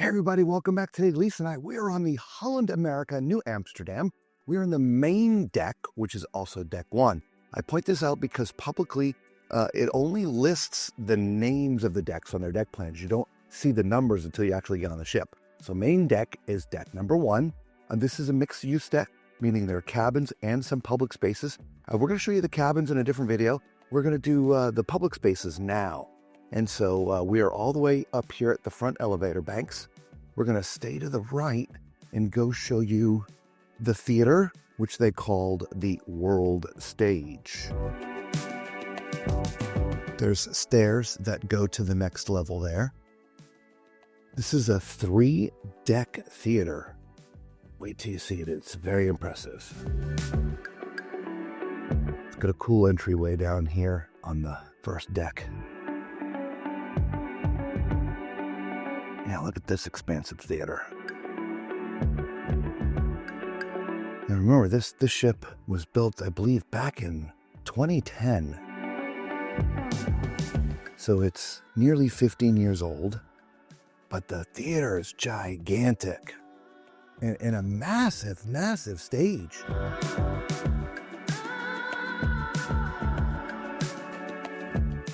Hey everybody, welcome back. Today, Lisa and I, we're on the Holland America, Nieuw Amsterdam. We're in the main deck, which is also deck one. I point this out because publicly, it only lists the names of the decks on their deck plans. You don't see the numbers until you actually get on the ship. So main deck is deck number one. And this is a mixed use deck, meaning there are cabins and some public spaces. We're going to show you the cabins in a different video. We're going to do the public spaces now. And so we are all the way up here at the front elevator banks. We're going to stay to the right and go show you the theater, which they called the World Stage. There's stairs that go to the next level there. This is a 3-deck theater. Wait till you see it. It's very impressive. It's got a cool entryway down here on the first deck. Yeah, look at this expansive theater. Now remember, this ship was built, I believe, back in 2010. So it's nearly 15 years old, but the theater is gigantic and a massive, massive stage.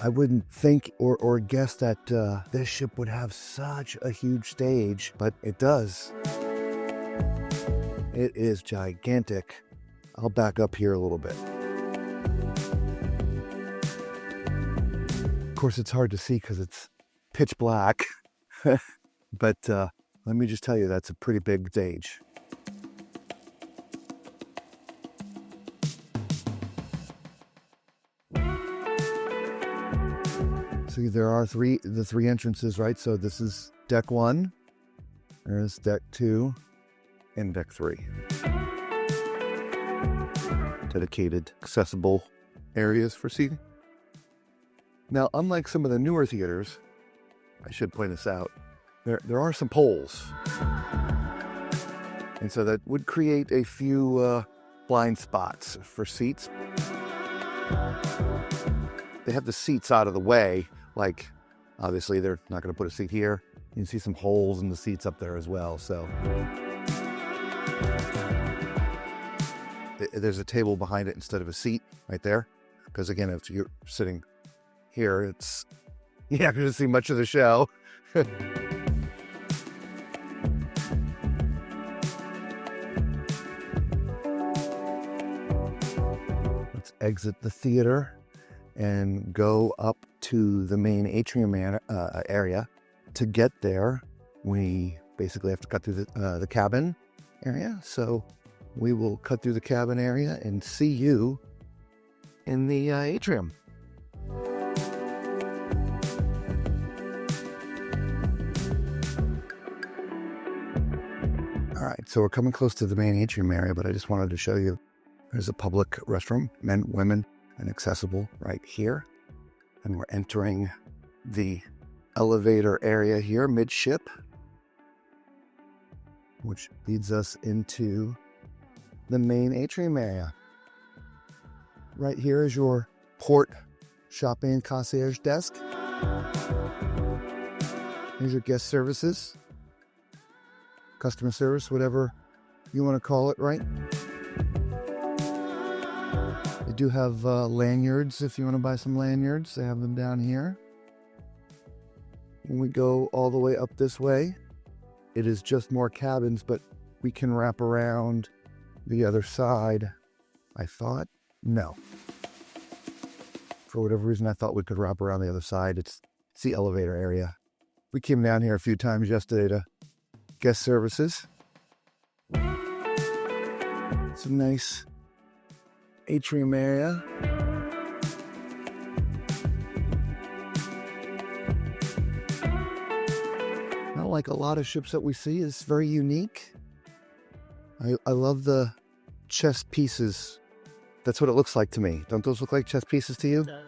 I wouldn't think or guess that this ship would have such a huge stage, but it does. It is gigantic. I'll back up here a little bit. Of course, it's hard to see because it's pitch black, but let me just tell you, that's a pretty big stage. So there are the three entrances, right? So this is deck one, there's deck two, and deck three. Dedicated, accessible areas for seating. Now, unlike some of the newer theaters, I should point this out, there are some poles. And so that would create a few blind spots for seats. They have the seats out of the way. Like, obviously, they're not going to put a seat here. You can see some holes in the seats up there as well. So there's a table behind it instead of a seat right there. Because again, if you're sitting here, you're not going to see much of the show. Let's exit the theater and go up to the main atrium area. To get there, we basically have to cut through the cabin area. So we will cut through the cabin area and see you in the atrium. All right, so we're coming close to the main atrium area, but I just wanted to show you there's a public restroom, men, women, and accessible right here. And we're entering the elevator area here midship, which leads us into the main atrium area. Right here is your port shopping concierge desk. Here's your guest services, customer service, whatever you want to call it, right? They do have lanyards if you want to buy some lanyards. They have them down here. When we go all the way up this way, it is just more cabins, but we can wrap around the other side. I thought, no. For whatever reason, I thought we could wrap around the other side. It's the elevator area. We came down here a few times yesterday to guest services. It's a nice atrium area. Not like a lot of ships that we see. It's very unique. I love the chess pieces. That's what it looks like to me. Don't those look like chess pieces to you? It does.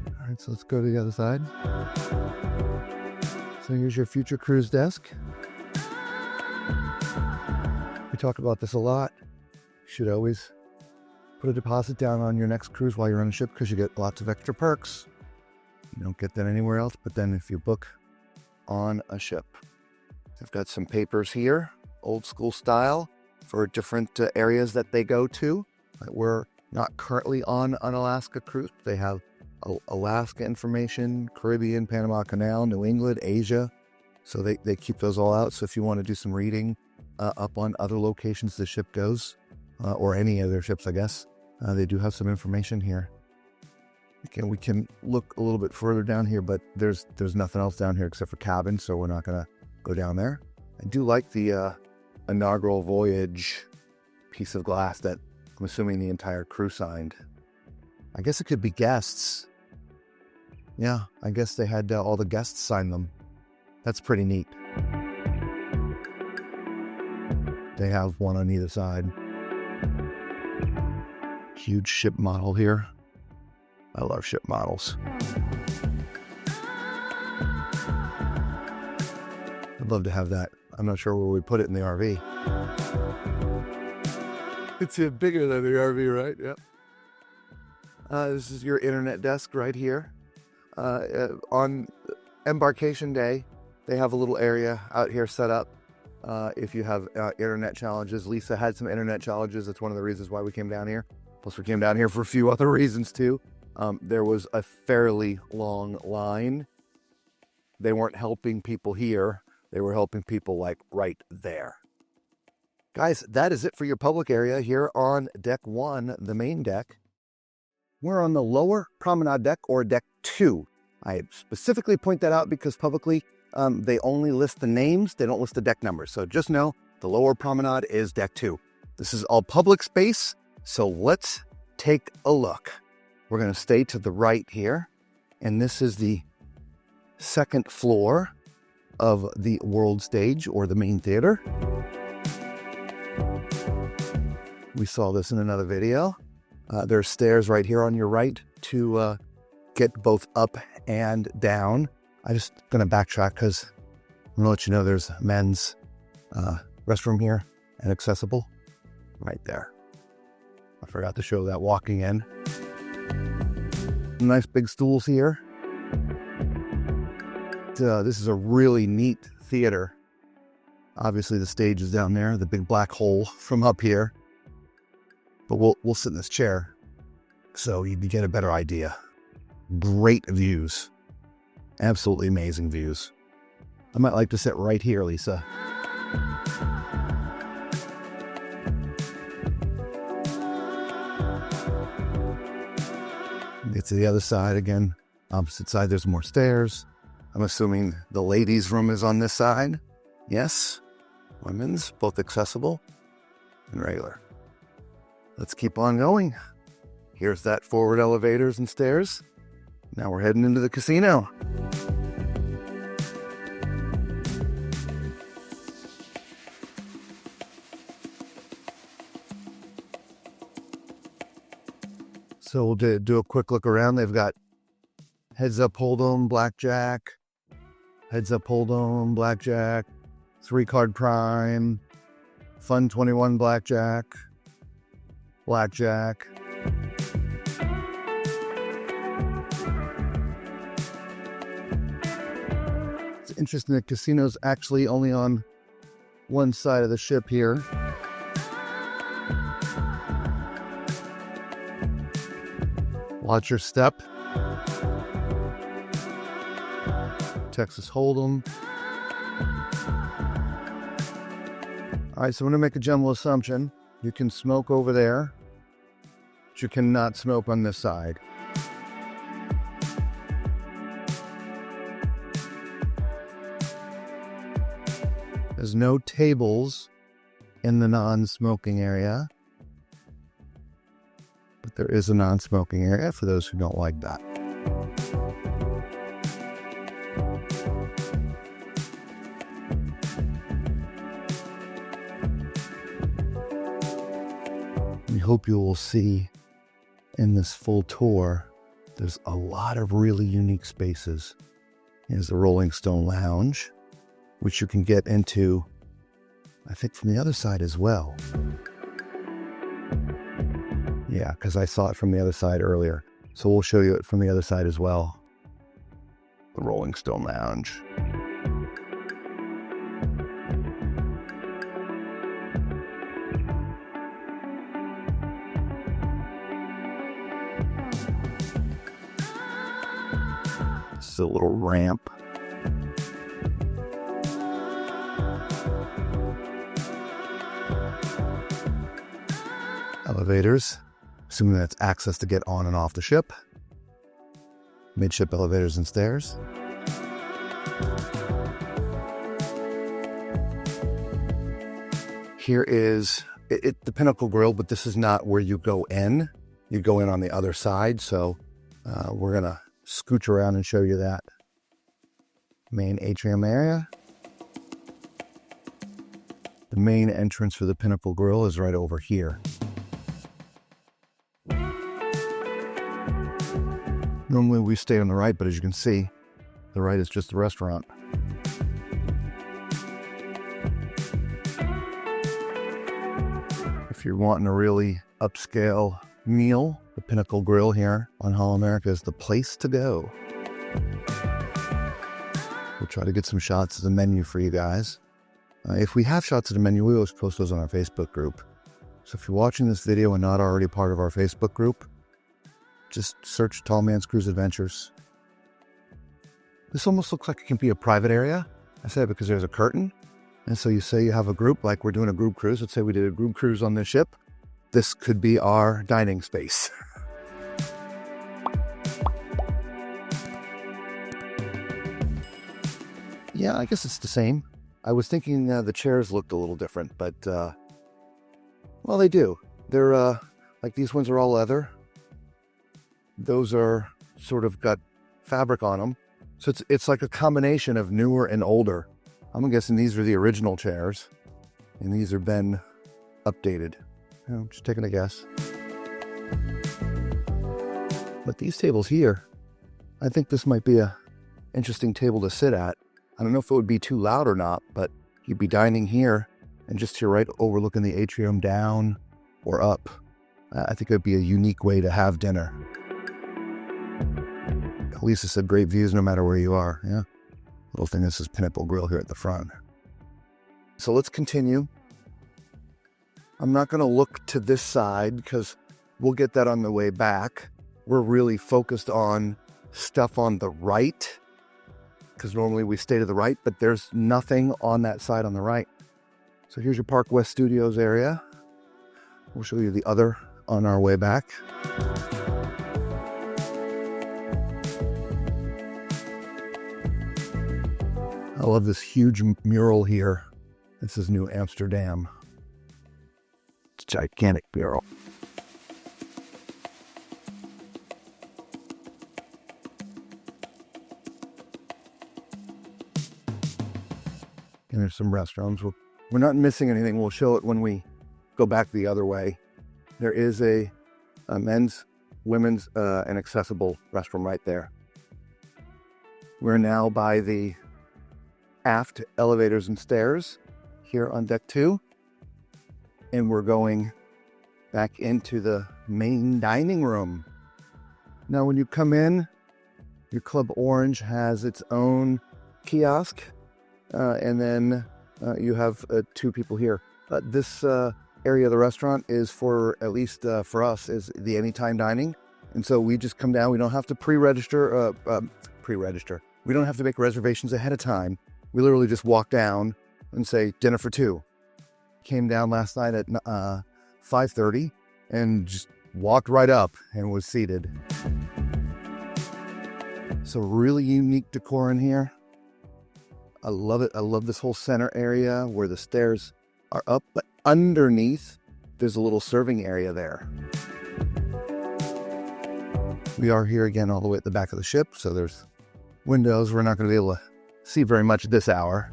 All right, so let's go to the other side. So here's your future cruise desk. We talk about this a lot. You should always put a deposit down on your next cruise while you're on a ship because you get lots of extra perks. You don't get that anywhere else, but then if you book on a ship. I've got some papers here, old school style, for different areas that they go to. We're not currently on an Alaska cruise. They have Alaska information, Caribbean, Panama Canal, New England, Asia. So they keep those all out. So if you want to do some reading up on other locations the ship goes, or any of their ships, I guess, they do have some information here. Again, we can look a little bit further down here, but there's nothing else down here except for cabins, so we're not going to go down there. I do like the inaugural voyage piece of glass that I'm assuming the entire crew signed. I guess it could be guests. Yeah, I guess they had all the guests sign them. That's pretty neat. They have one on either side. Huge ship model here. I love ship models. I'd love to have that. I'm not sure where we put it in the RV. It's bigger than the RV, right? Yep. This is your internet desk right here. On embarkation day, they have a little area out here set up if you have internet challenges. Lisa had some internet challenges. That's one of the reasons why we came down here. Plus, we came down here for a few other reasons, too. There was a fairly long line. They weren't helping people here. They were helping people like right there. Guys, that is it for your public area here on deck 1, the main deck. We're on the lower promenade deck, or deck 2. I specifically point that out because publicly they only list the names. They don't list the deck numbers. So just know the lower promenade is deck 2. This is all public space. So let's take a look. We're going to stay to the right here. And this is the second floor of the world stage, or the main theater. We saw this in another video. There's stairs right here on your right to get both up and down. I'm just going to backtrack because I'm going to let you know there's men's restroom here and accessible right there. I forgot to show that walking in. Nice big stools here. This is a really neat theater. Obviously the stage is down there, the big black hole from up here. But we'll sit in this chair so you can get a better idea. Great views. Absolutely amazing views. I might like to sit right here, Lisa. Get to the other side again. Opposite side, there's more stairs. I'm assuming the ladies' room is on this side. Yes. Women's, both accessible and regular. Let's keep on going. Here's that forward elevators and stairs. Now we're heading into the casino. So we'll do a quick look around. They've got heads up, hold'em, blackjack, heads up, hold'em, blackjack, 3-card prime, fun 21 blackjack, blackjack. It's interesting that casino's actually only on one side of the ship here. Watch your step. Texas Hold'em. All right, so I'm going to make a general assumption. You can smoke over there, but you cannot smoke on this side. There's no tables in the non-smoking area, but there is a non-smoking area for those who don't like that. We hope you will see in this full tour, there's a lot of really unique spaces. Here's the Rolling Stone Lounge, which you can get into, I think, from the other side as well. Yeah, because I saw it from the other side earlier. So we'll show you it from the other side as well. the Rolling Stone Lounge. This is a little ramp. Elevators, assuming that's access to get on and off the ship. Midship elevators and stairs. Here is the Pinnacle Grill, but this is not where you go in. You go in on the other side, so we're gonna scooch around and show you that. Main atrium area. The main entrance for the Pinnacle Grill is right over here. Normally we stay on the right, but as you can see, the right is just the restaurant. If you're wanting a really upscale meal, the Pinnacle Grill here on Holland America is the place to go. We'll try to get some shots of the menu for you guys. If we have shots of the menu, we always post those on our Facebook group. So if you're watching this video and not already part of our Facebook group, just search Tall Man's Cruise Adventures. This almost looks like it can be a private area. I say it because there's a curtain. And so you say you have a group, like we're doing a group cruise. Let's say we did a group cruise on this ship. This could be our dining space. Yeah, I guess it's the same. I was thinking the chairs looked a little different, but, well, they do. They're, like these ones are all leather. Those are sort of got fabric on them. So it's like a combination of newer and older. I'm guessing these are the original chairs, and these have been updated. I'm just taking a guess. But these tables here, I think this might be a interesting table to sit at. I don't know if it would be too loud or not, but you'd be dining here and just to your right overlooking the atrium down or up. I think it would be a unique way to have dinner. Lisa said great views no matter where you are. Yeah. Little thing, this is Pinnacle Grill here at the front. So let's continue. I'm not going to look to this side because we'll get that on the way back. We're really focused on stuff on the right because normally we stay to the right, but there's nothing on that side on the right. So here's your Park West Studios area. We'll show you the other on our way back. I love this huge mural here. This is Nieuw Amsterdam. It's a gigantic mural. And there's some restrooms. We're not missing anything. We'll show it when we go back the other way. There is a men's, women's, and accessible restroom right there. We're now by the aft elevators and stairs here on deck 2. And we're going back into the main dining room. Now, when you come in, your Club Orange has its own kiosk. And then you have 2 people here. This area of the restaurant is for, at least for us, is the anytime dining. And so we just come down. We don't have to pre-register. We don't have to make reservations ahead of time. We literally just walk down and say dinner for 2. Came down last night at 5:30 and just walked right up and was seated. So really unique decor in here. I love it. I love this whole center area where the stairs are up, but underneath there's a little serving area there. We are here again all the way at the back of the ship, so there's windows. We're not going to be able to see very much this hour.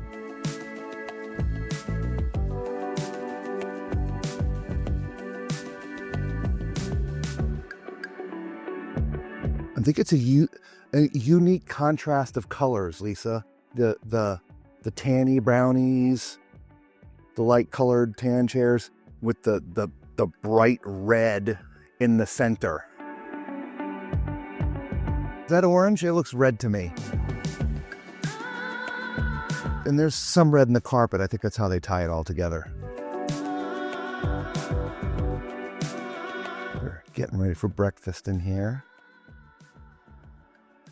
I think it's a unique contrast of colors, Lisa. The tanny brownies, the light colored tan chairs with the bright red in the center. Is that orange? It looks red to me. And there's some red in the carpet. I think that's how they tie it all together. They're getting ready for breakfast in here.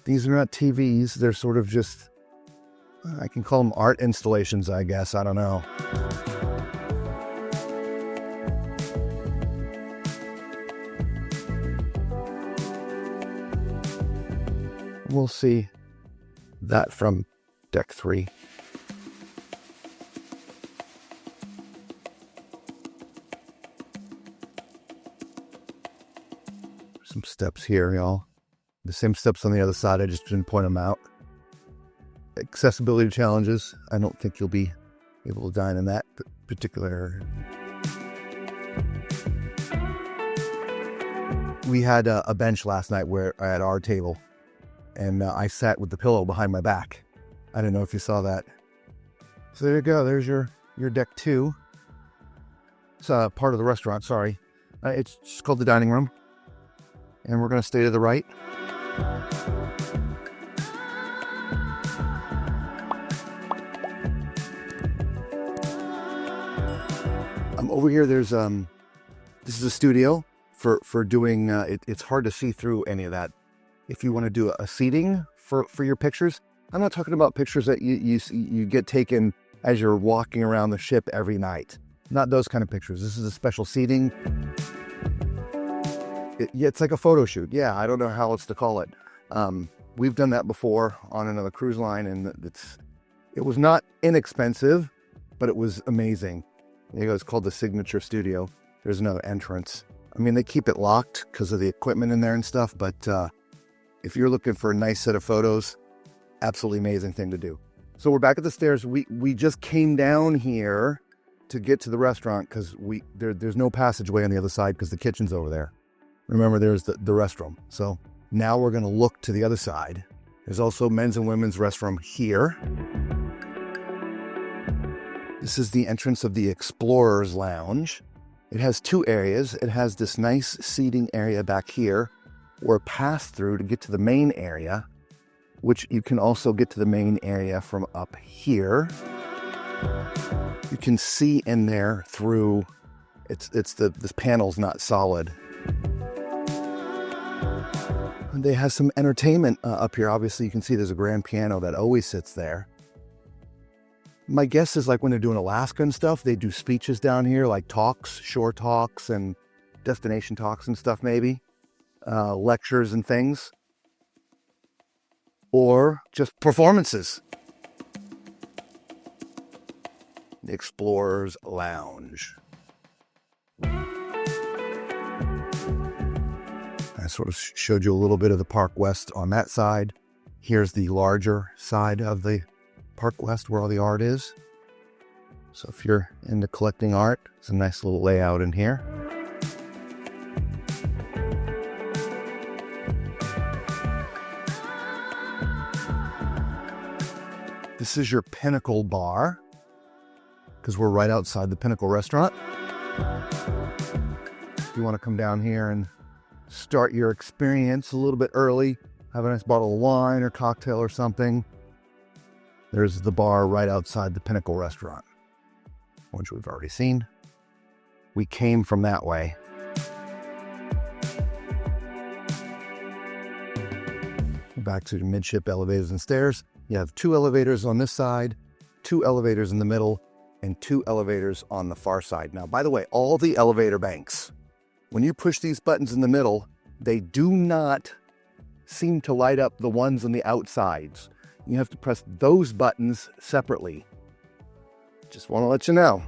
These are not TVs. They're sort of just, I can call them art installations, I guess. I don't know. We'll see that from deck 3. Some steps here, y'all. The same steps on the other side. I just didn't point them out. Accessibility challenges. I don't think you'll be able to dine in that particular area. We had a bench last night where at our table, and I sat with the pillow behind my back. I don't know if you saw that. So there you go. There's your deck 2. It's part of the restaurant. Sorry, it's just called the dining room, and we're going to stay to the right. Over here, there's this is a studio for doing. It's hard to see through any of that. If you want to do a seating for your pictures, I'm not talking about pictures that you get taken as you're walking around the ship every night. Not those kind of pictures. This is a special seating. It's like a photo shoot. Yeah, I don't know how else to call it. We've done that before on another cruise line, and it was not inexpensive, but it was amazing. There you go. It's called the Signature Studio. There's another entrance. I mean, they keep it locked because of the equipment in there and stuff, but if you're looking for a nice set of photos, absolutely amazing thing to do. So we're back at the stairs. We just came down here to get to the restaurant because there's no passageway on the other side because the kitchen's over there. Remember, there's the restroom. So now we're going to look to the other side. There's also men's and women's restroom here. This is the entrance of the Explorer's Lounge. It has 2 areas. It has this nice seating area back here, or a pass-through to get to the main area, which you can also get to the main area from up here. You can see in there through, this panel's not solid. And they have some entertainment up here. Obviously, you can see there's a grand piano that always sits there. My guess is like when they're doing Alaska and stuff, they do speeches down here, like talks, shore talks and destination talks and stuff maybe. Lectures and things. Or just performances. The Explorer's Lounge. I sort of showed you a little bit of the Park West on that side. Here's the larger side of the Park West where all the art is. So if you're into collecting art, it's a nice little layout in here. This is your Pinnacle bar, because we're right outside the Pinnacle restaurant. If you want to come down here and start your experience a little bit early, have a nice bottle of wine or cocktail or something, there's the bar right outside the Pinnacle restaurant, which we've already seen. We came from that way. Back to the midship elevators and stairs. You have 2 elevators on this side, 2 elevators in the middle, and 2 elevators on the far side. Now, by the way, all the elevator banks, when you push these buttons in the middle, they do not seem to light up the ones on the outsides. You have to press those buttons separately. Just want to let you know.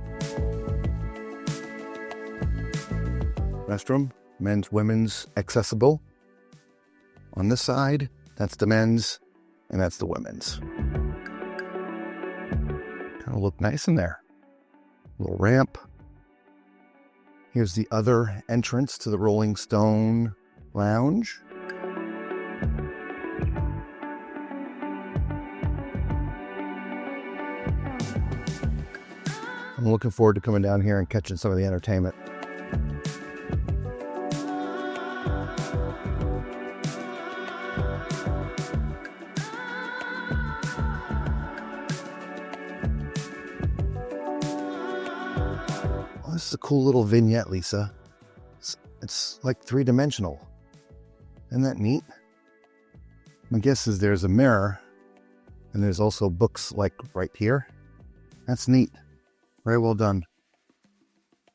Restroom, men's, women's, accessible. On this side, that's the men's, and that's the women's. Kind of look nice in there. Little ramp. Here's the other entrance to the Rolling Stone Lounge. I'm looking forward to coming down here and catching some of the entertainment. This is a cool little vignette, Lisa. It's like three-dimensional. Isn't that neat? My guess is there's a mirror, and there's also books like right here. That's neat. Very well done.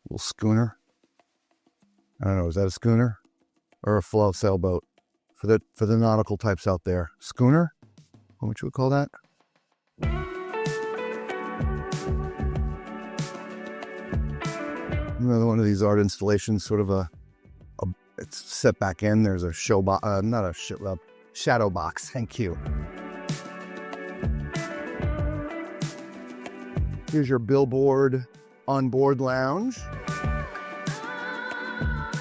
Little schooner. I don't know, is that a schooner or a flow sailboat? For the nautical types out there, schooner? What would you call that? Another one of these art installations, sort of it's set back in. There's a shadow box. Thank you. Here's your billboard onboard lounge.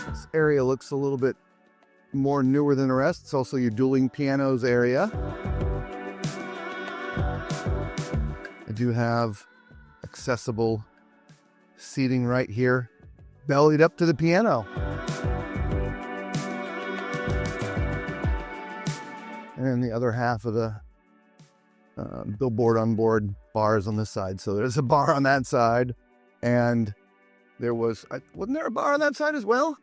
This area looks a little bit more newer than the rest. It's also your dueling pianos area. I do have accessible seating right here, bellied up to the piano. And the other half of the billboard onboard bars on this side. So there's a bar on that side, and wasn't there a bar on that side as well?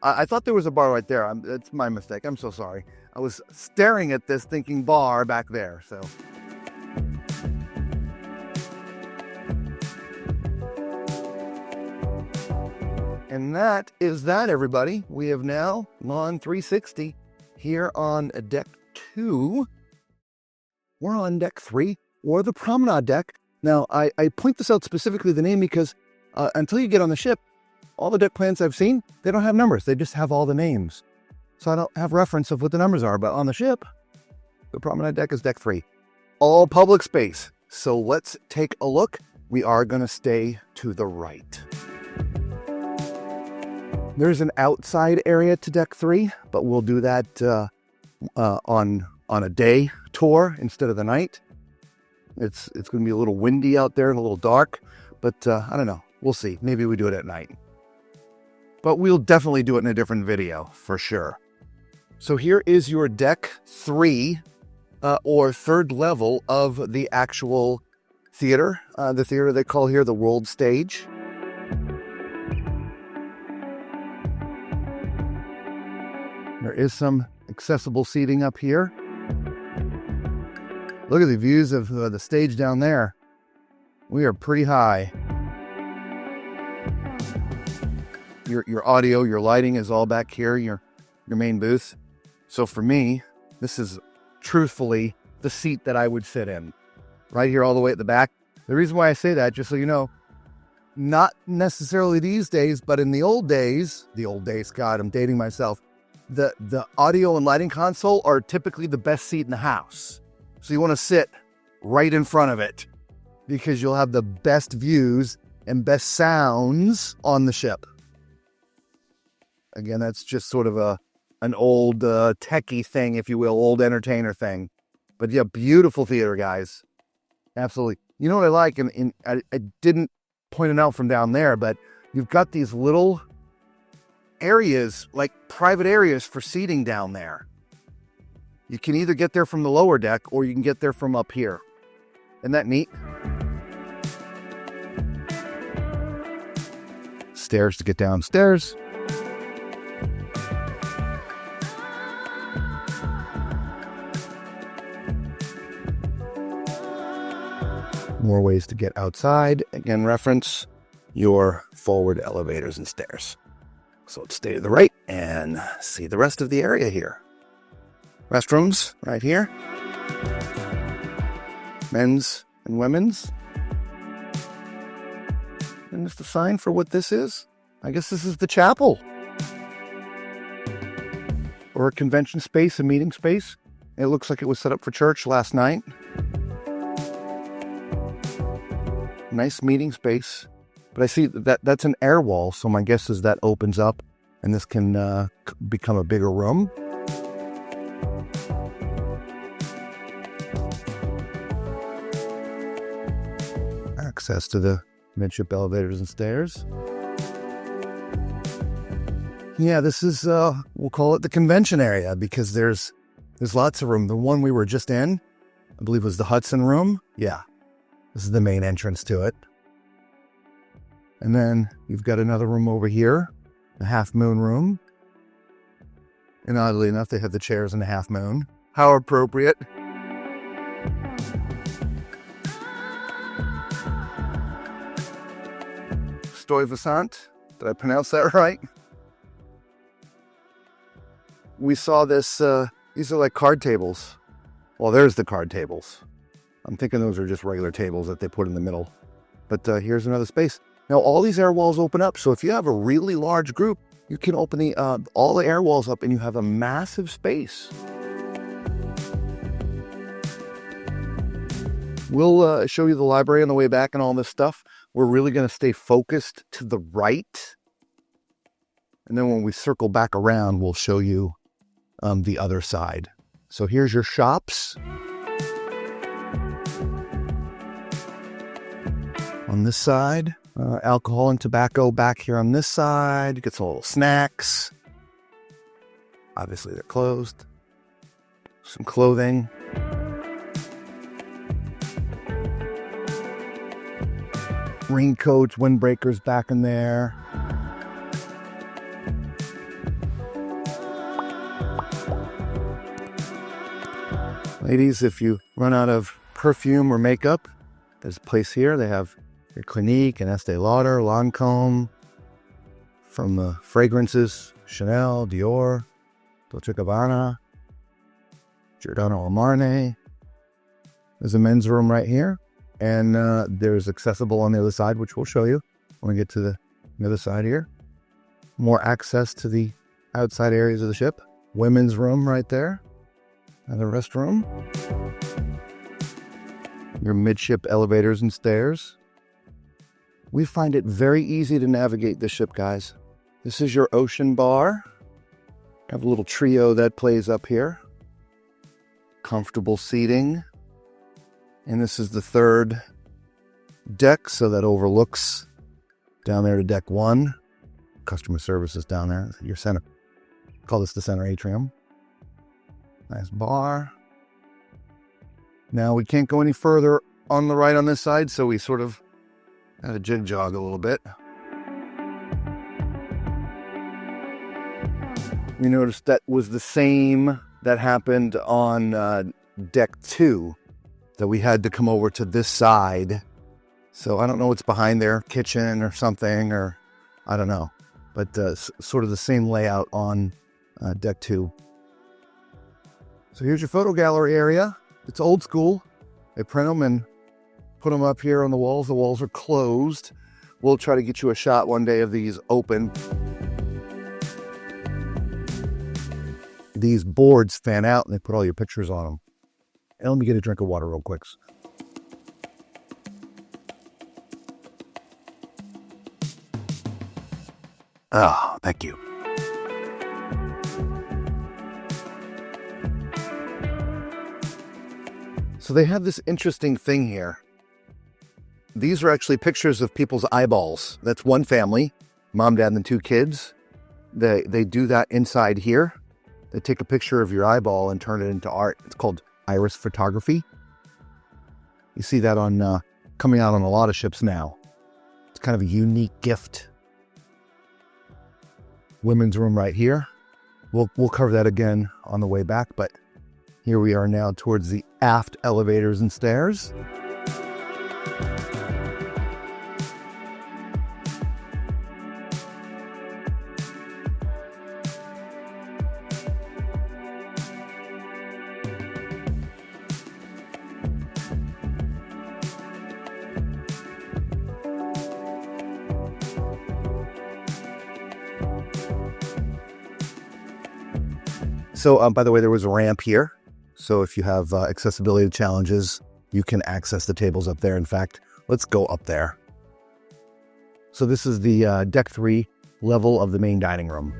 I thought there was a bar right there. That's my mistake. I'm so sorry. I was staring at this thinking bar back there. So. And that is that, everybody. We have now gone 360 here on deck 2. We're on deck 3, or the promenade deck. Now, I point this out specifically, the name, because until you get on the ship, all the deck plans I've seen, they don't have numbers. They just have all the names. So I don't have reference of what the numbers are. But on the ship, the promenade deck is deck 3. All public space. So let's take a look. We are going to stay to the right. There's an outside area to deck 3, but we'll do that on a day tour instead of the night. It's going to be a little windy out there and a little dark, but I don't know. We'll see. Maybe we do it at night. But we'll definitely do it in a different video for sure. So here is your deck 3, or third level of the actual theater. The theater they call here the World Stage. There is some accessible seating up here. Look at the views of the stage down there. We are pretty high. Your audio, your lighting is all back here, your main booth. So for me, this is truthfully the seat that I would sit in. Right here all the way at the back. The reason why I say that, just so you know, not necessarily these days, but in the old days, God, I'm dating myself. The audio and lighting console are typically the best seat in the house. So you want to sit right in front of it because you'll have the best views and best sounds on the ship. Again, that's just sort of an old techie thing, if you will, old entertainer thing. But yeah, beautiful theater, guys. Absolutely. You know what I like, and I didn't point it out from down there, but you've got these little areas, like private areas for seating down there. You can either get there from the lower deck or you can get there from up here. Isn't that neat? Stairs to get downstairs. More ways to get outside. Again, reference your forward elevators and stairs. So let's stay to the right and see the rest of the area here. Restrooms right here. Men's and women's. And just a sign for what this is. I guess this is the chapel. Or a convention space, a meeting space. It looks like it was set up for church last night. Nice meeting space. But I see that's an air wall, so my guess is that opens up and this can become a bigger room. Access to the midship elevators and stairs. Yeah, this is, we'll call it the convention area because there's lots of room. The one we were just in, I believe was the Hudson room. Yeah, this is the main entrance to it. And then you've got another room over here, the half moon room. And oddly enough, they have the chairs in the half moon. How appropriate. Stuyvesant. Did I pronounce that right? We saw this, these are like card tables. Well, there's the card tables. I'm thinking those are just regular tables that they put in the middle. But here's another space. Now, all these air walls open up. So if you have a really large group, you can open all the air walls up and you have a massive space. We'll show you the library on the way back and all this stuff. We're really going to stay focused to the right. And then when we circle back around, we'll show you the other side. So here's your shops. On this side, alcohol and tobacco back here on this side. You get some little snacks. Obviously they're closed. Some clothing. Raincoats, windbreakers back in there. Ladies, if you run out of perfume or makeup, there's a place here. They have your Clinique and Estee Lauder, Lancome. From the fragrances, Chanel, Dior, Dolce & Gabbana, Giordano Armani. There's a men's room right here. And there's accessible on the other side, which we'll show you when we get to the other side here. More access to the outside areas of the ship. Women's room right there. Another restroom. Your midship elevators and stairs. We find it very easy to navigate this ship, guys. This is your ocean bar. Have a little trio that plays up here. Comfortable seating. And this is the third deck, so that overlooks down there to deck 1. Customer service is down there. Your center. Call this the center atrium. Nice bar. Now we can't go any further on the right on this side, so we sort of had to jig jog a little bit. We noticed that was the same that happened on deck 2. That we had to come over to this side. So I don't know what's behind there, kitchen or something, or I don't know. But sort of the same layout on deck 2. So here's your photo gallery area. It's old school. They print them and put them up here on the walls. The walls are closed. We'll try to get you a shot one day of these open. These boards fan out and they put all your pictures on them. And let me get a drink of water real quick. Ah, thank you. So they have this interesting thing here. These are actually pictures of people's eyeballs. That's one family, mom, dad, and 2 kids. They do that inside here. They take a picture of your eyeball and turn it into art. It's called iris photography. You see that on coming out on a lot of ships now. It's kind of a unique gift. Women's room right here. We'll cover that again on the way back, but here we are now towards the aft elevators and stairs. So, by the way, there was a ramp here. So if you have accessibility challenges, you can access the tables up there. In fact, let's go up there. So this is the deck 3 level of the main dining room.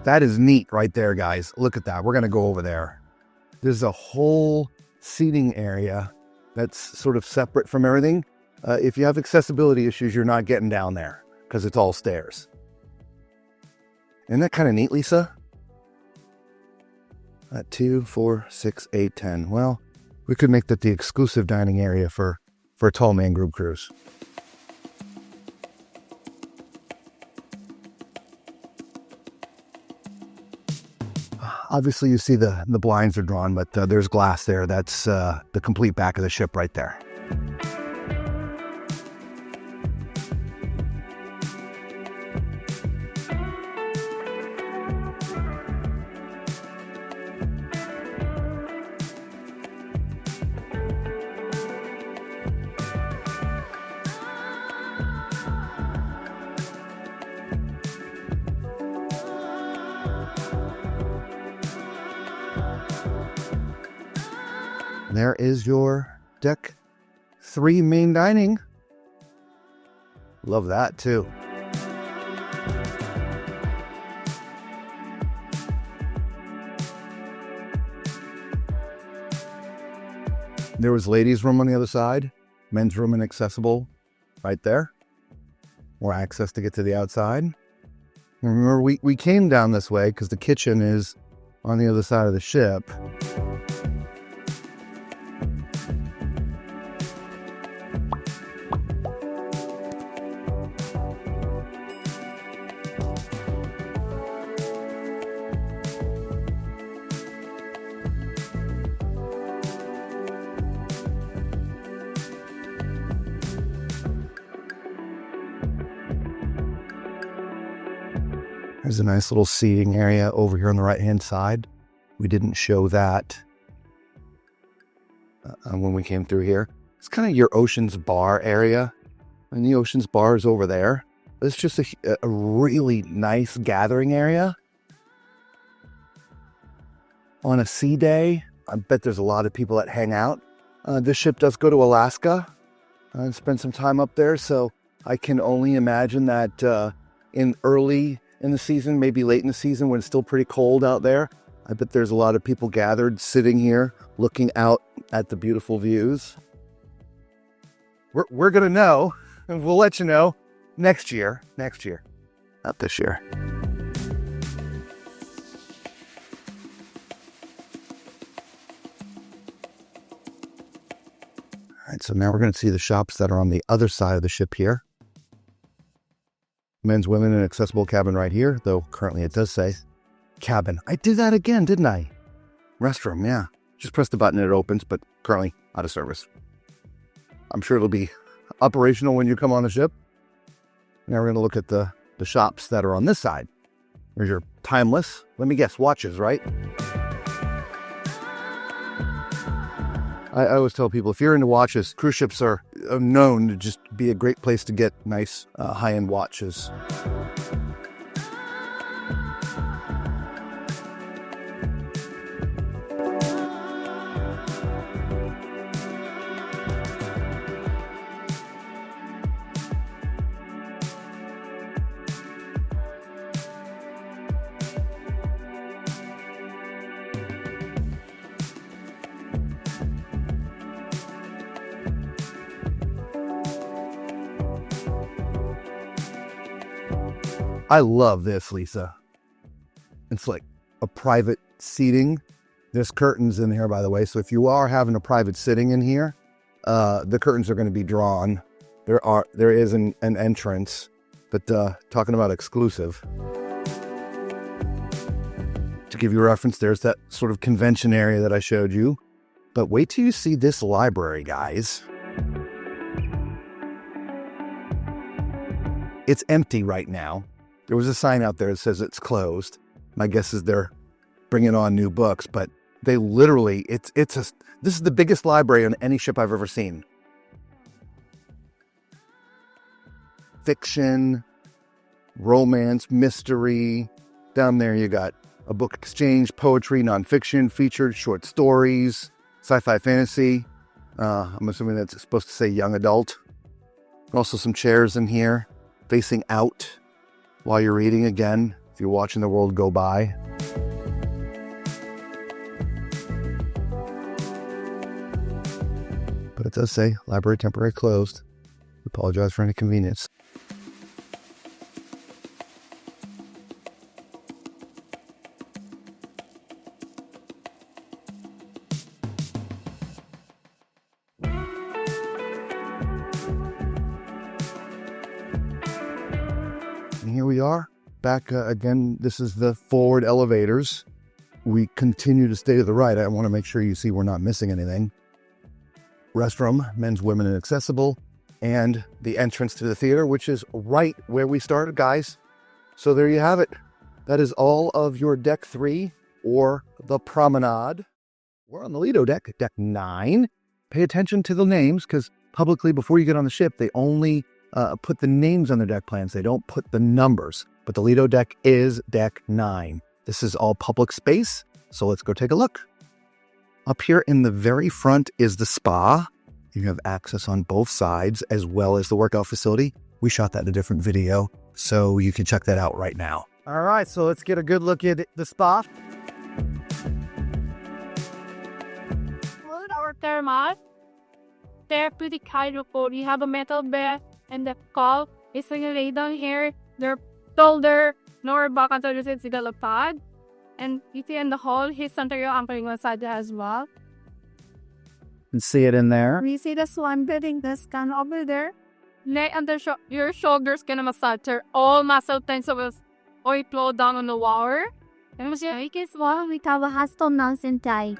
That is neat right there, guys. Look at that. We're going to go over there. There's a whole seating area that's sort of separate from everything. If you have accessibility issues, you're not getting down there because it's all stairs. Isn't that kind of neat, Lisa? 2, 4, 6, 8, 10. Well, we could make that the exclusive dining area for a tall man group cruise. Obviously, you see the blinds are drawn, but there's glass there. That's the complete back of the ship right there. There is your deck 3 main dining. Love that too. There was ladies' room on the other side, men's room inaccessible right there. More access to get to the outside. And remember, we came down this way because the kitchen is on the other side of the ship. There's a nice little seating area over here on the right-hand side. We didn't show that when we came through here. It's kind of your Ocean's Bar area. And the Ocean's Bar is over there. It's just a really nice gathering area. On a sea day, I bet there's a lot of people that hang out. This ship does go to Alaska and spend some time up there, so I can only imagine that early in the season, maybe late in the season when it's still pretty cold out there, I bet there's a lot of people gathered sitting here looking out at the beautiful views. We're gonna know, and we'll let you know next year, not this year. All right, so now we're going to see the shops that are on the other side of the ship here. Men's, women, and accessible cabin right here, though currently it does say cabin. I did that again, didn't I? Restroom, yeah. Just press the button and it opens, but currently out of service. I'm sure it'll be operational when you come on the ship. Now we're going to look at the shops that are on this side. There's your timeless, let me guess, watches, right? I always tell people, if you're into watches, cruise ships are known to just be a great place to get nice high-end watches. I love this, Lisa. It's like a private seating. There's curtains in here, by the way. So if you are having a private sitting in here, the curtains are going to be drawn. There is an entrance, but talking about exclusive. To give you a reference, there's that sort of convention area that I showed you. But wait till you see this library, guys. It's empty right now. There was a sign out there that says it's closed. My guess is they're bringing on new books, but they literally, this is the biggest library on any ship I've ever seen. Fiction, romance, mystery. Down there you got a book exchange, poetry, nonfiction, featured, short stories, sci-fi fantasy. I'm assuming that's supposed to say young adult. Also some chairs in here facing out while you're reading. Again, if you're watching the world go by. But it does say library temporarily closed. Apologize for any inconvenience. And here we are, back again. This is the forward elevators. We continue to stay to the right. I want to make sure you see we're not missing anything. Restroom, men's, women, and accessible. And the entrance to the theater, which is right where we started, guys. So there you have it. That is all of your deck 3 or the promenade. We're on the Lido deck, deck 9. Pay attention to the names, because publicly, before you get on the ship, they only put the names on their deck plans. They don't put the numbers. But the Lido deck is deck 9. This is all public space, so let's go take a look. Up here in the very front is the spa. You have access on both sides, as well as the workout facility. We shot that in a different video, so you can check that out right now. All right, so let's get a good look at the spa. Our thermal, therapeutic hydropool. You have a metal bed, and the call is lay down here. Their shoulder, lower back until you sit the pad. And you see in the hall, his center yung ankle massage as well. You can see it in there. We see the swan bedding, the scan over there. Lay under your shoulders gonna massage her. All muscle tensions will flow down on the water. And we see as well, we have a hustle mountain tie.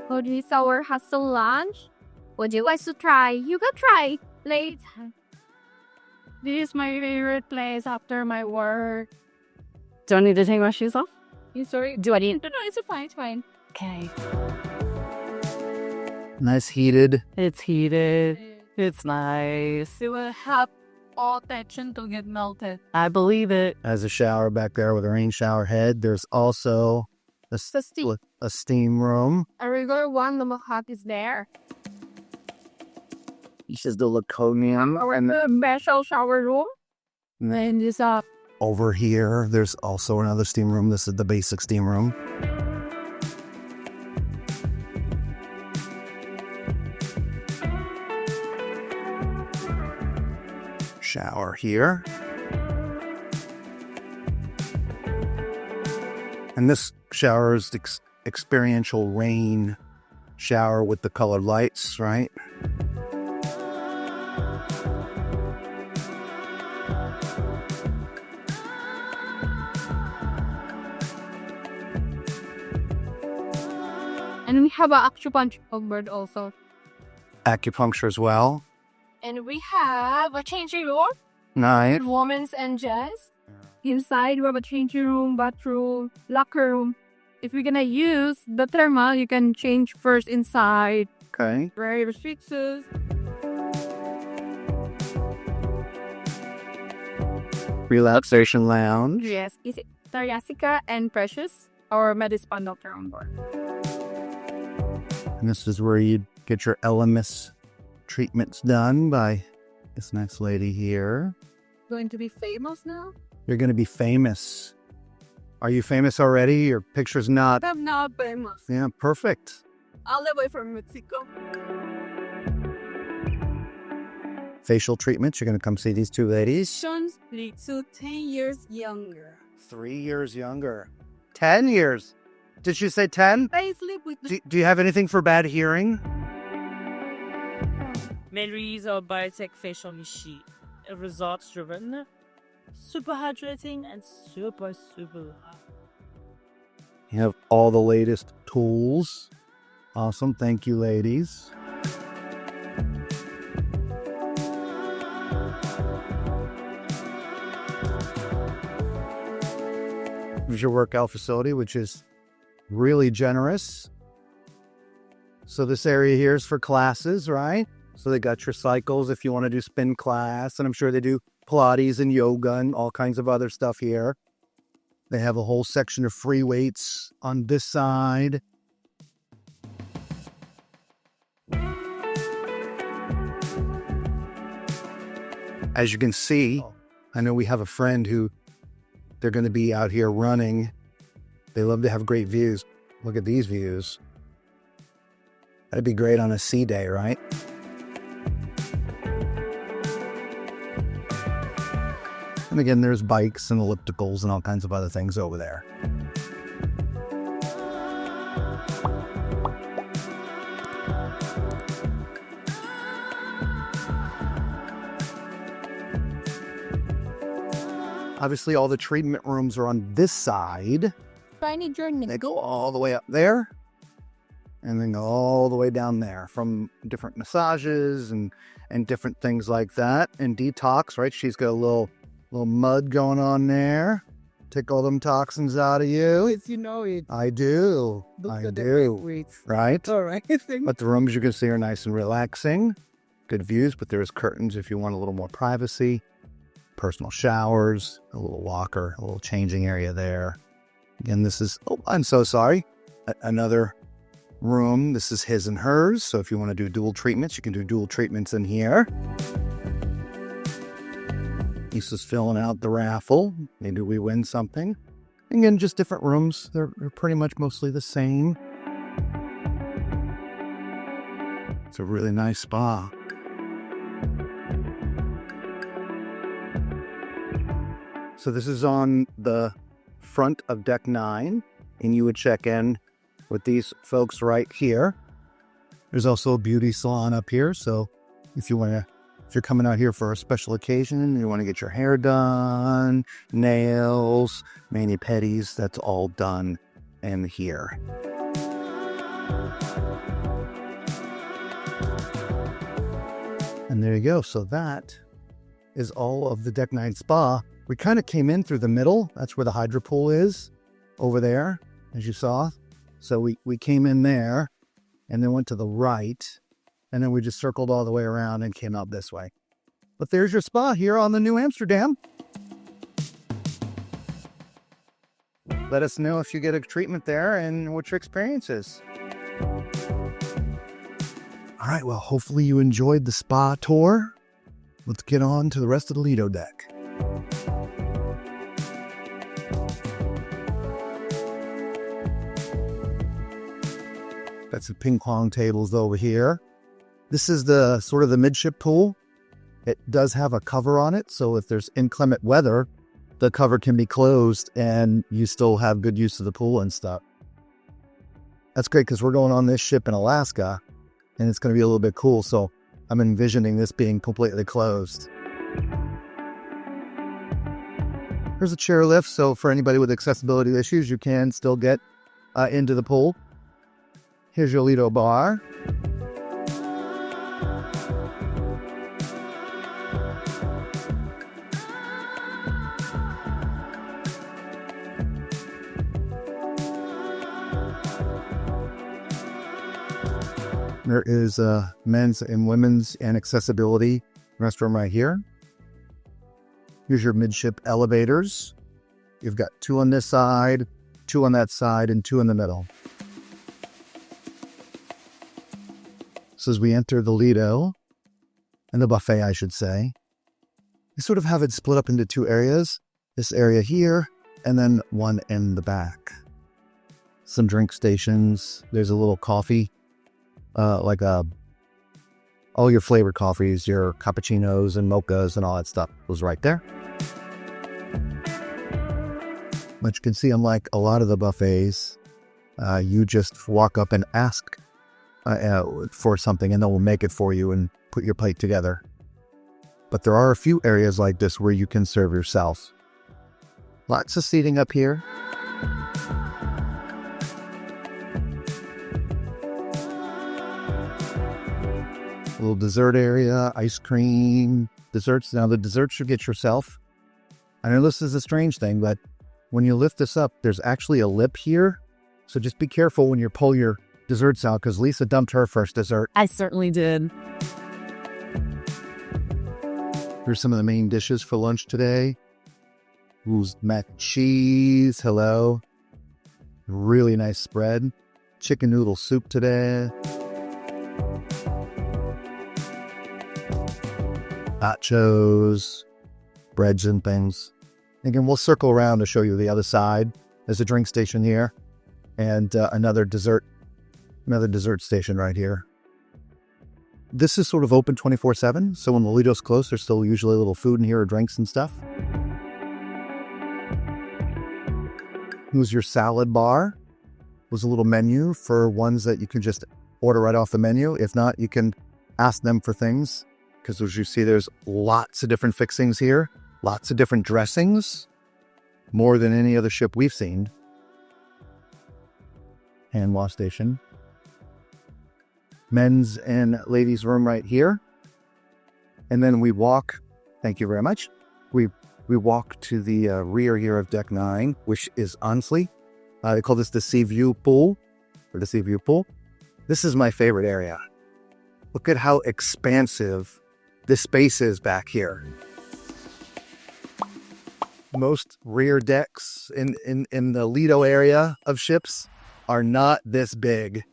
So this is our hustle lunch. Would you like to try? You can try later. This is my favorite place after my work. Do I need to take my shoes off? You sorry? Do I need? No, it's fine. It's fine. Okay. Nice heated. It's heated. It's nice. It will help all tension to get melted. I believe it. Has a shower back there with a rain shower head. There's also a steam room. A regular one, the hot is there. This is the Laconium. And the special shower room. And this over here, there's also another steam room. This is the basic steam room. Shower here. And this shower is experiential rain shower with the colored lights, right? And we have an acupuncture board also. Acupuncture as well. And we have a changing room. Nice. Women's and gents. Inside, we have a changing room, bathroom, locker room. If we're gonna use the thermal, you can change first inside. Okay. Very restrictions. Relaxation lounge. Yes, is it Jessica and Precious, our medicine doctor on board. And this is where you get your LMS treatments done by this next lady here. Going to be famous now? You're going to be famous. Are you famous already? Your picture's not. I'm not famous. Yeah, perfect. All the way from Mexico. Facial treatments. You're going to come see these two ladies. Sean's to 10 years younger. 3 years younger. 10 years. Did she say 10? I sleep with Do you have anything for bad hearing? Memories of biotech facial machine. Results driven. Super hydrating and super hot. You have all the latest tools. Awesome. Thank you, ladies. Here's your workout facility, which is really generous. So this area here is for classes, right? So they got your cycles if you want to do spin class, and I'm sure they do Pilates and yoga and all kinds of other stuff here. They have a whole section of free weights on this side. As you can see, I know we have a friend who they're going to be out here running. They love to have great views. Look at these views. That'd be great on a sea day, right? And again, there's bikes and ellipticals and all kinds of other things over there. Obviously, all the treatment rooms are on this side. Tiny journey. They go all the way up there and then go all the way down there from different massages and different things like that. And detox, right? She's got a little mud going on there. Take all them toxins out of you. Yes, you know it. I do. I do. Right? All right. But the rooms you can see are nice and relaxing. Good views, but there's curtains if you want a little more privacy. Personal showers, a little walker, a little changing area there. Again, this is, oh, I'm so sorry. Another room. This is his and hers. So if you want to do dual treatments, you can do dual treatments in here. Lisa's filling out the raffle. Maybe we win something. Again, just different rooms. They're pretty much mostly the same. It's a really nice spa. So this is on the front of deck 9, and you would check in with these folks right here. There's also a beauty salon up here. So if you're coming out here for a special occasion, you want to get your hair done, nails, mani-pedis, that's all done in here. And there you go. So that is all of the Deck 9 Spa. We kind of came in through the middle. That's where the hydro pool is, over there, as you saw. So we came in there and then went to the right, and then we just circled all the way around and came out this way. But there's your spa here on the Nieuw Amsterdam. Let us know if you get a treatment there and what your experience is. All right, well, hopefully you enjoyed the spa tour. Let's get on to the rest of the Lido deck. Got some ping pong tables over here. This is the sort of the midship pool. It does have a cover on it, so if there's inclement weather, the cover can be closed and you still have good use of the pool and stuff. That's great because we're going on this ship in Alaska and it's going to be a little bit cool, so I'm envisioning this being completely closed. Here's a chairlift, so for anybody with accessibility issues, you can still get into the pool. Here's your Lido bar. There is a men's and women's and accessibility restroom right here. Here's your midship elevators. You've got 2 on this side, 2 on that side, and 2 in the middle. So as we enter the Lido, and the buffet, I should say, we sort of have it split up into 2 areas. This area here, and then one in the back. Some drink stations. There's a little coffee, all your flavored coffees, your cappuccinos and mochas and all that stuff was right there. But you can see, unlike a lot of the buffets, you just walk up and ask for something and they will make it for you and put your plate together. But there are a few areas like this where you can serve yourself. Lots of seating up here. A little dessert area, ice cream, desserts. Now the desserts you get yourself. I know this is a strange thing, but when you lift this up, there's actually a lip here. So just be careful when you pull your desserts out, because Lisa dumped her first dessert. I certainly did. Here's some of the main dishes for lunch today. Ooh, mac and cheese. Hello. Really nice spread. Chicken noodle soup today. Nachos, breads and things. Again, we'll circle around to show you the other side. There's a drink station here and another dessert station right here. This is sort of open 24/7. So when the Lido's close, there's still usually a little food in here or drinks and stuff. Here's your salad bar. There's a little menu for ones that you can just order right off the menu. If not, you can ask them for things. Because as you see, there's lots of different fixings here. Lots of different dressings. More than any other ship we've seen. Hand wash station. Men's and ladies' room right here. And then we walk, thank you very much. We walk to the rear here of Deck 9, which is honestly, they call this the Sea View Pool, or the Sea View Pool. This is my favorite area. Look at how expansive this space is back here. Most rear decks in the Lido area of ships are not this big.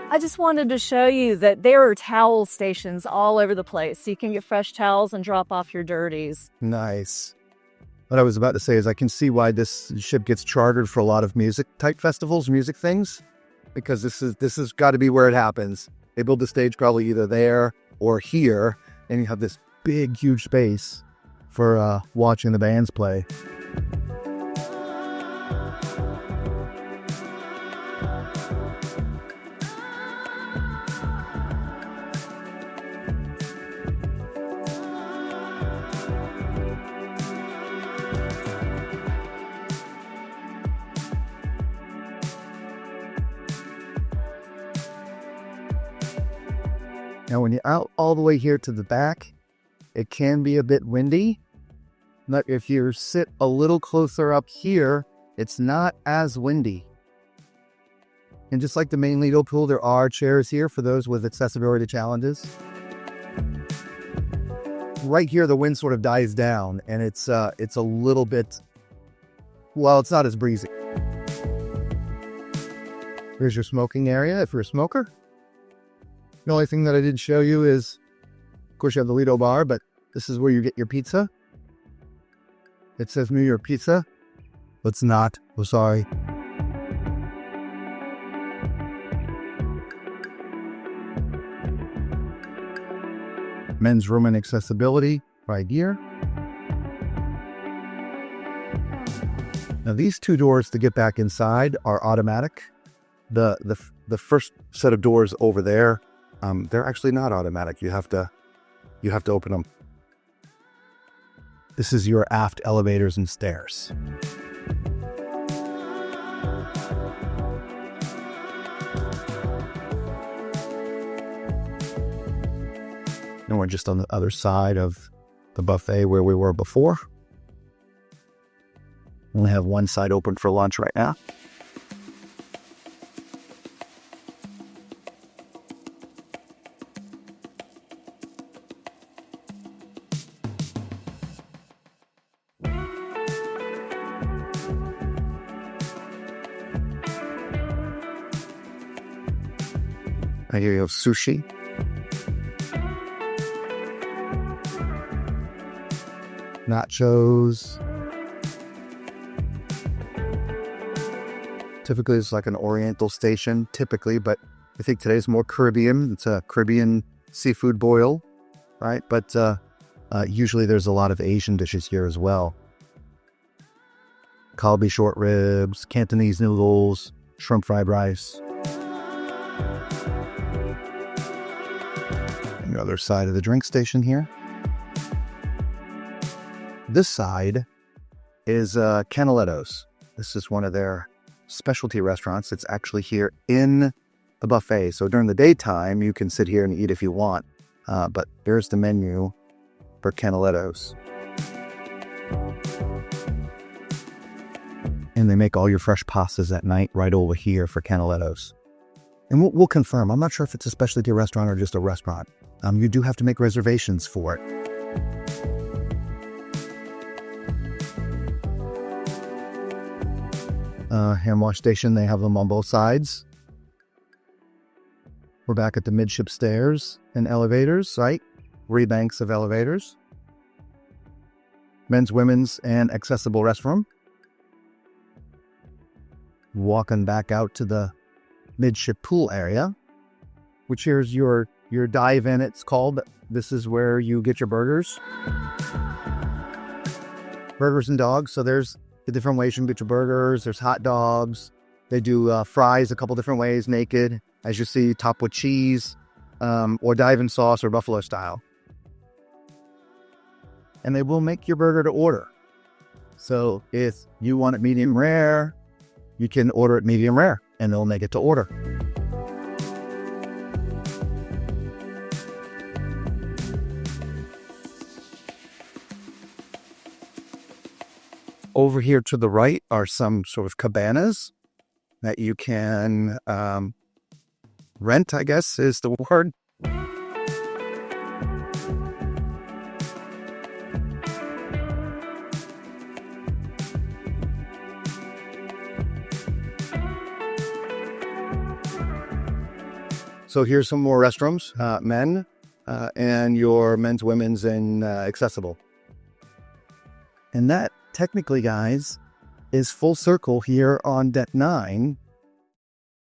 I just wanted to show you that there are towel stations all over the place, so you can get fresh towels and drop off your dirties. Nice. What I was about to say is I can see why this ship gets chartered for a lot of music type festivals, music things, because this has got to be where it happens. They build the stage probably either there or here, and you have this big, huge space for watching the bands play. Now, when you're out all the way here to the back, it can be a bit windy. But if you sit a little closer up here, it's not as windy. And just like the main Lido pool, there are chairs here for those with accessibility challenges. Right here, the wind sort of dies down, and it's a little bit, well, it's not as breezy. Here's your smoking area if you're a smoker. The only thing that I did show you is, of course, you have the Lido bar, but this is where you get your pizza. It says New York Pizza, but it's not. Oh, sorry. Men's room and accessibility right here. Now, these two doors to get back inside are automatic. The first set of doors over there, they're actually not automatic. You have to open them. This is your aft elevators and stairs. And we're just on the other side of the buffet where we were before. We only have one side open for lunch right now. Right here you have sushi. Nachos. Typically it's like an Oriental station, typically, but I think today's more Caribbean. It's a Caribbean seafood boil, right? But usually there's a lot of Asian dishes here as well. Kalbi short ribs, Cantonese noodles, shrimp fried rice. And the other side of the drink station here. This side is Canaletto's. This is one of their specialty restaurants. It's actually here in the buffet. So during the daytime, you can sit here and eat if you want. But there's the menu for Canaletto's. And they make all your fresh pastas at night right over here for Canaletto's. And we'll confirm. I'm not sure if it's a specialty restaurant or just a restaurant. You do have to make reservations for it. Hand wash station, they have them on both sides. We're back at the midship stairs and elevators, right? 3 banks of elevators. Men's, women's, and accessible restroom. Walking back out to the midship pool area, which here's your dive-in, it's called. This is where you get your burgers. Burgers and dogs. So there's the different ways you can get your burgers. There's hot dogs. They do fries a couple different ways, naked, as you see, topped with cheese, or dive-in sauce or buffalo style. And they will make your burger to order. So if you want it medium rare, you can order it medium rare, and they'll make it to order. Over here to the right are some sort of cabanas that you can rent, I guess is the word. So here's some more restrooms, men, and your men's, women's, and accessible. And that, technically, guys, is full circle here on deck 9.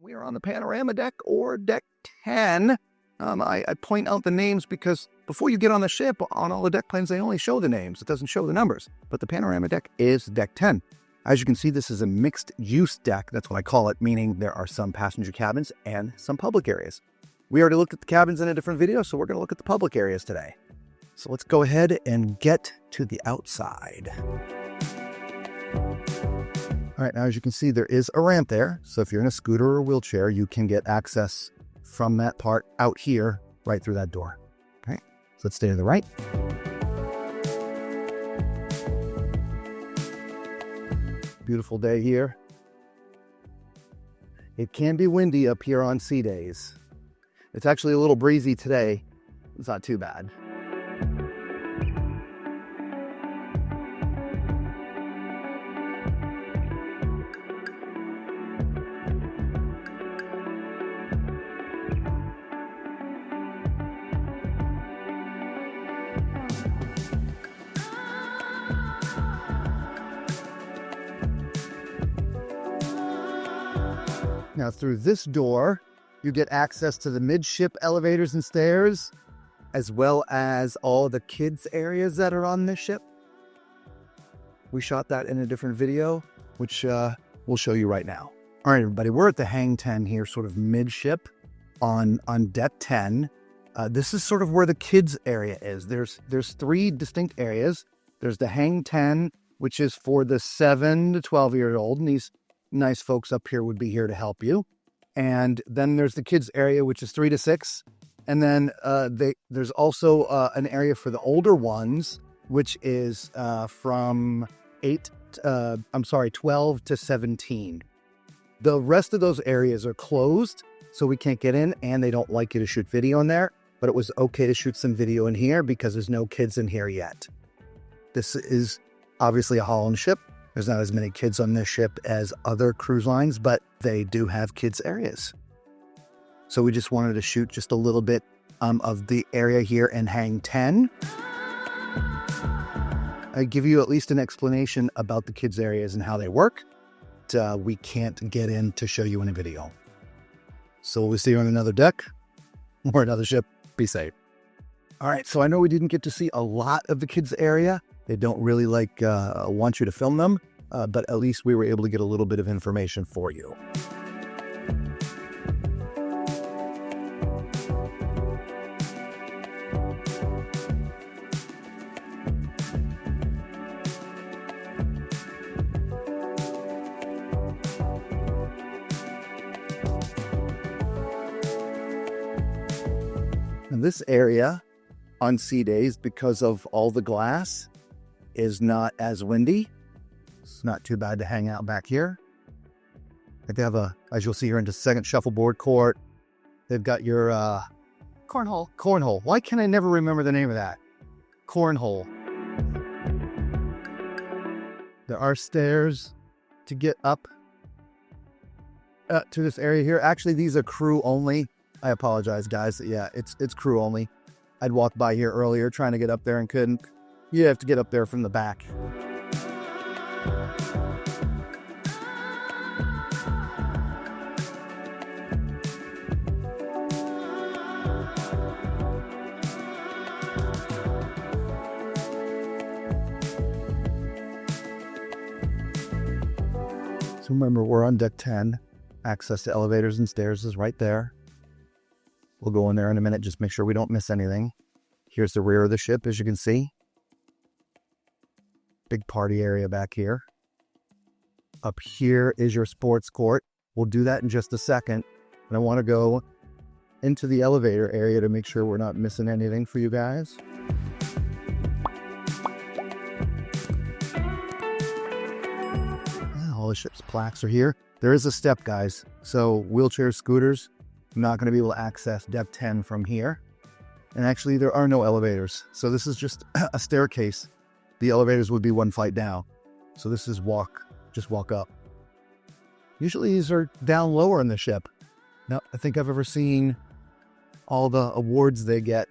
We are on the panorama deck, or deck 10. I point out the names because before you get on the ship, on all the deck plans, they only show the names. It doesn't show the numbers. But the panorama deck is deck 10. As you can see, this is a mixed use deck. That's what I call it, meaning there are some passenger cabins and some public areas. We already looked at the cabins in a different video, so we're going to look at the public areas today. So let's go ahead and get to the outside. All right, now as you can see, there is a ramp there. So if you're in a scooter or wheelchair, you can get access from that part out here, right through that door. Okay, so let's stay to the right. Beautiful day here. It can be windy up here on sea days. It's actually a little breezy today. It's not too bad. Now through this door, you get access to the midship elevators and stairs, as well as all the kids' areas that are on this ship. We shot that in a different video, which we'll show you right now. All right, everybody, we're at the Hang 10 here, sort of midship on deck 10. This is sort of where the kids' area is. There's 3 distinct areas. There's the Hang 10, which is for the 7 to 12-year-old, and these nice folks up here would be here to help you. And then there's the kids area, which is 3 to 6. And then there's also an area for the older ones, which is from 12 to 17. The rest of those areas are closed, so we can't get in, and they don't like you to shoot video in there. But it was okay to shoot some video in here because there's no kids in here yet. This is obviously a Holland ship. There's not as many kids on this ship as other cruise lines, but they do have kids areas. So we just wanted to shoot just a little bit of the area here in Hang 10. I give you at least an explanation about the kids areas and how they work. We can't get in to show you in a video. So we'll see you on another deck or another ship. Be safe. All right, so I know we didn't get to see a lot of the kids area. They don't really want you to film them, but at least we were able to get a little bit of information for you. And this area on sea days, because of all the glass, is not as windy. It's not too bad to hang out back here. They have as you'll see here, into second shuffleboard court. They've got your Cornhole. Cornhole. Why can I never remember the name of that? Cornhole. There are stairs to get up to this area here. Actually, these are crew only. I apologize, guys. Yeah, it's crew only. I'd walked by here earlier trying to get up there and couldn't. You have to get up there from the back. So remember, we're on deck 10. Access to elevators and stairs is right there. We'll go in there in a minute, just make sure we don't miss anything. Here's the rear of the ship, as you can see. Big party area back here. Up here is your sports court. We'll do that in just a second. And I want to go into the elevator area to make sure we're not missing anything for you guys. All the ship's plaques are here. There is a step, guys. So wheelchair scooters, not going to be able to access deck 10 from here. And actually, there are no elevators. So this is just a staircase. The elevators would be one flight down. So this is just walk up. Usually these are down lower in the ship. Now, I think I've ever seen all the awards they get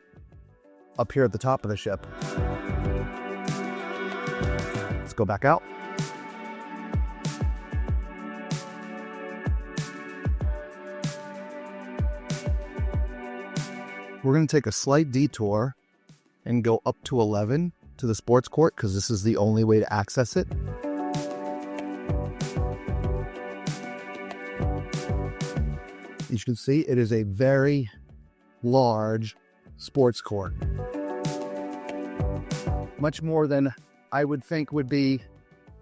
up here at the top of the ship. Let's go back out. We're going to take a slight detour and go up to 11 to the sports court because this is the only way to access it. As you can see, it is a very large sports court. Much more than I would think would be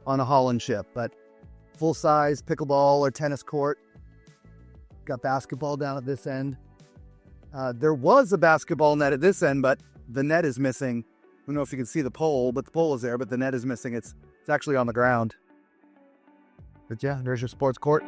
on a Holland ship, but full-size pickleball or tennis court. Got basketball down at this end. There was a basketball net at this end, but the net is missing. I don't know if you can see the pole, but the pole is there, but the net is missing. It's actually on the ground. But yeah, there's your sports court.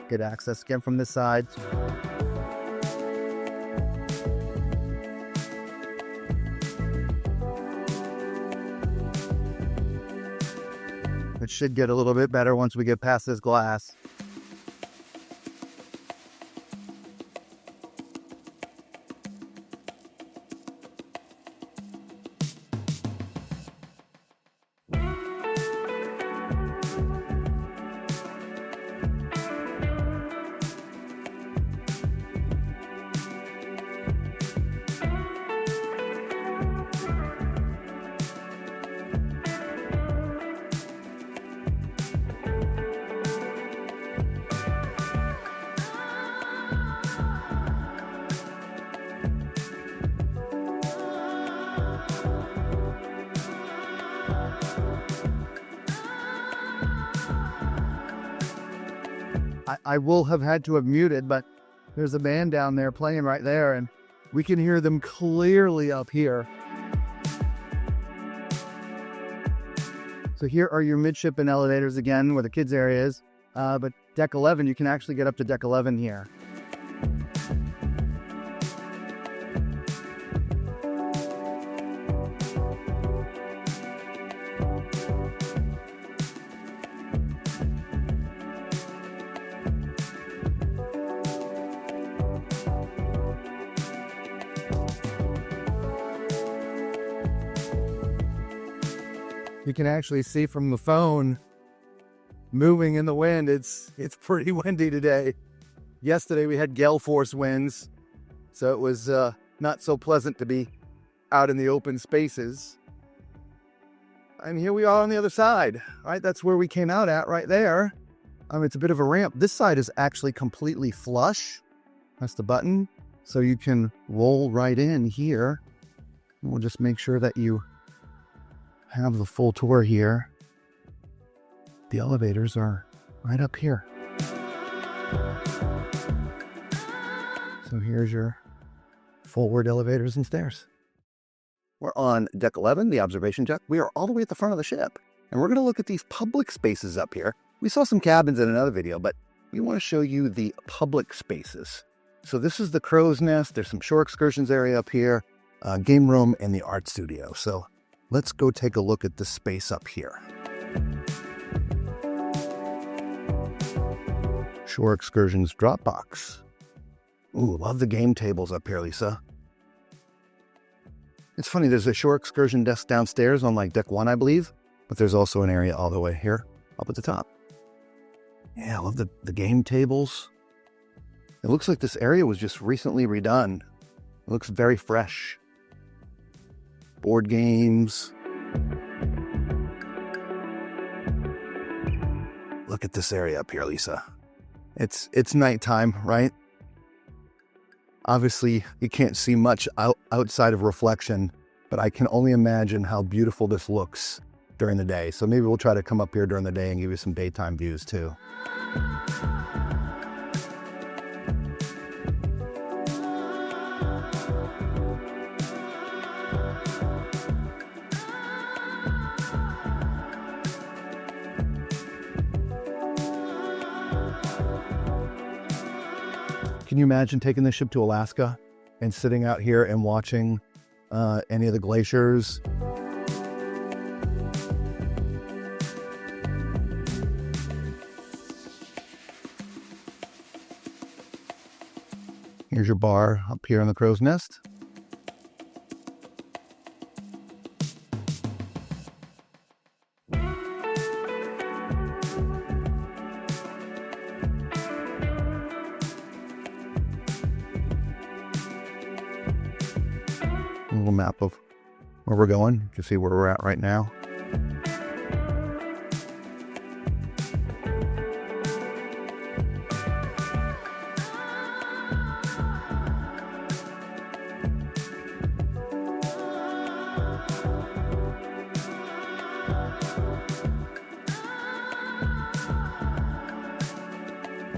Get access again from this side. It should get a little bit better once we get past this glass. I will have had to have muted, but there's a band down there playing right there, and we can hear them clearly up here. So here are your midshipman elevators again, where the kids area is. But deck 11, you can actually get up to deck 11 here. You can actually see from the phone moving in the wind. It's pretty windy today. Yesterday we had gale force winds, so it was not so pleasant to be out in the open spaces. And here we are on the other side, right? That's where we came out at right there. It's a bit of a ramp. This side is actually completely flush. That's the button. So you can roll right in here. We'll just make sure that you have the full tour here. The elevators are right up here. So here's your forward elevators and stairs. We're on deck 11, the observation deck. We are all the way at the front of the ship. And we're going to look at these public spaces up here. We saw some cabins in another video, but we want to show you the public spaces. So this is the crow's nest. There's some shore excursions area up here, game room, and the art studio. So let's go take a look at the space up here. Shore excursions drop box. Ooh, love the game tables up here, Lisa. It's funny, there's a shore excursion desk downstairs on like deck 1, I believe, but there's also an area all the way here up at the top. Yeah, I love the game tables. It looks like this area was just recently redone. It looks very fresh. Board games. Look at this area up here, Lisa. It's nighttime, right? Obviously, you can't see much outside of reflection, but I can only imagine how beautiful this looks during the day. So maybe we'll try to come up here during the day and give you some daytime views too. Can you imagine taking the ship to Alaska and sitting out here and watching any of the glaciers? Here's your bar up here in the crow's nest. A little map of where we're going. You can see where we're at right now.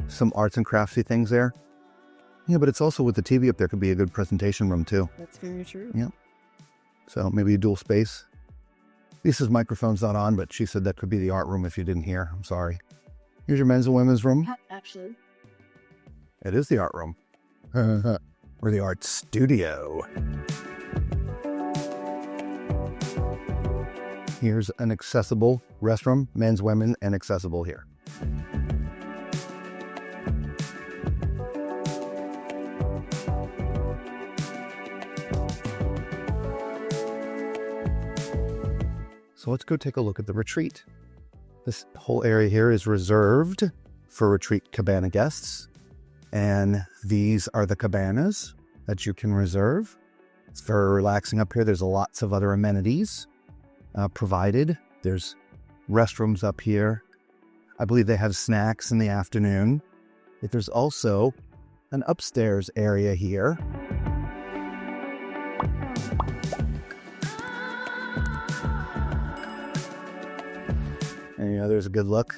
Some arts and craftsy things there. Yeah, but it's also with the TV up there could be a good presentation room too. That's very true. Yeah. So maybe a dual space. Lisa's microphone's not on, but she said that could be the art room if you didn't hear. I'm sorry. Here's your men's and women's room. Actually. It is the art room. Or the art studio. Here's an accessible restroom, men's, women, and accessible here. So let's go take a look at the retreat. This whole area here is reserved for retreat cabana guests. And these are the cabanas that you can reserve. It's very relaxing up here. There's lots of other amenities provided. There's restrooms up here. I believe they have snacks in the afternoon. There's also an upstairs area here. And, there's a good look.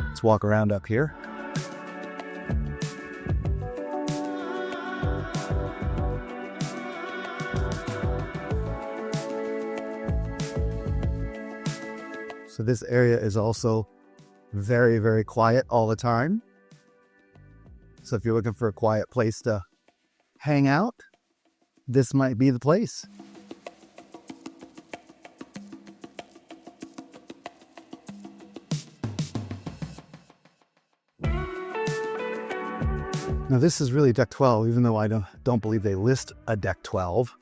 Let's walk around up here. So this area is also very, very quiet all the time. So if you're looking for a quiet place to hang out, this might be the place. Now this is really deck 12, even though I don't believe they list a deck 12.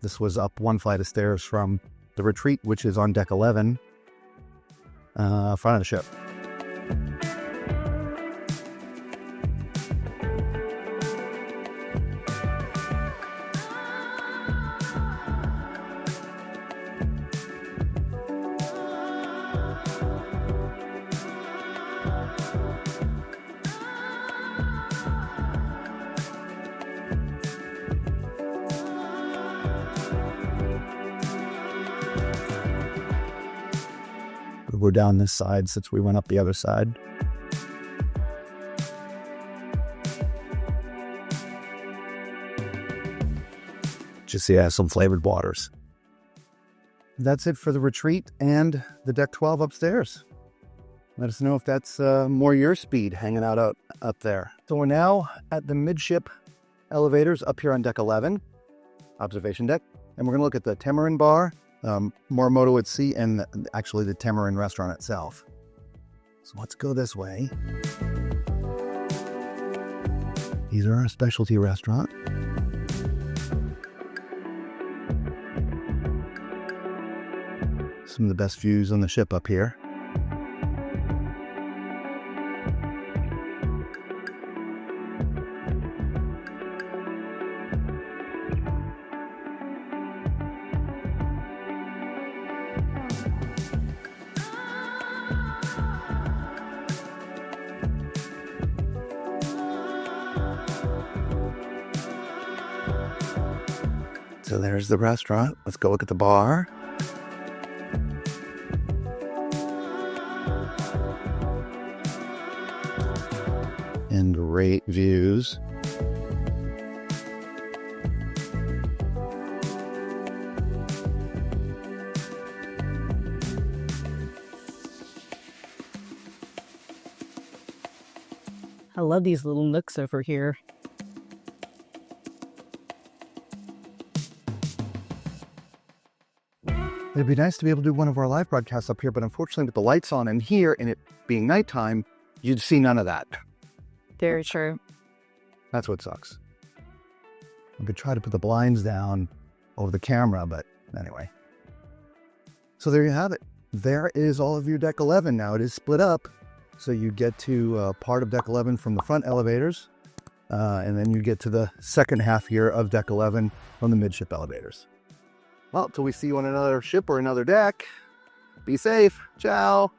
This was up one flight of stairs from the retreat, which is on deck 11, front of the ship. We'll go down this side since we went up the other side. Just see, it has some flavored waters. That's it for the retreat and the deck 12 upstairs. Let us know if that's more your speed hanging out up there. So we're now at the midship elevators up here on deck 11, observation deck. And we're going to look at the Tamarind Bar, Morimoto at Sea, and actually the Tamarind restaurant itself. So let's go this way. These are our specialty restaurant. Some of the best views on the ship up here. So there's the restaurant. Let's go look at the bar. And great views. I love these little nooks over here. It'd be nice to be able to do one of our live broadcasts up here, but unfortunately with the lights on in here and it being nighttime, you'd see none of that. Very true. That's what sucks. I could try to put the blinds down over the camera, but anyway. So there you have it. There is all of your Deck 11 now. It is split up, so you get to part of Deck 11 from the front elevators, and then you get to the second half here of Deck 11 from the midship elevators. Well, till we see you on another ship or another deck, be safe. Ciao.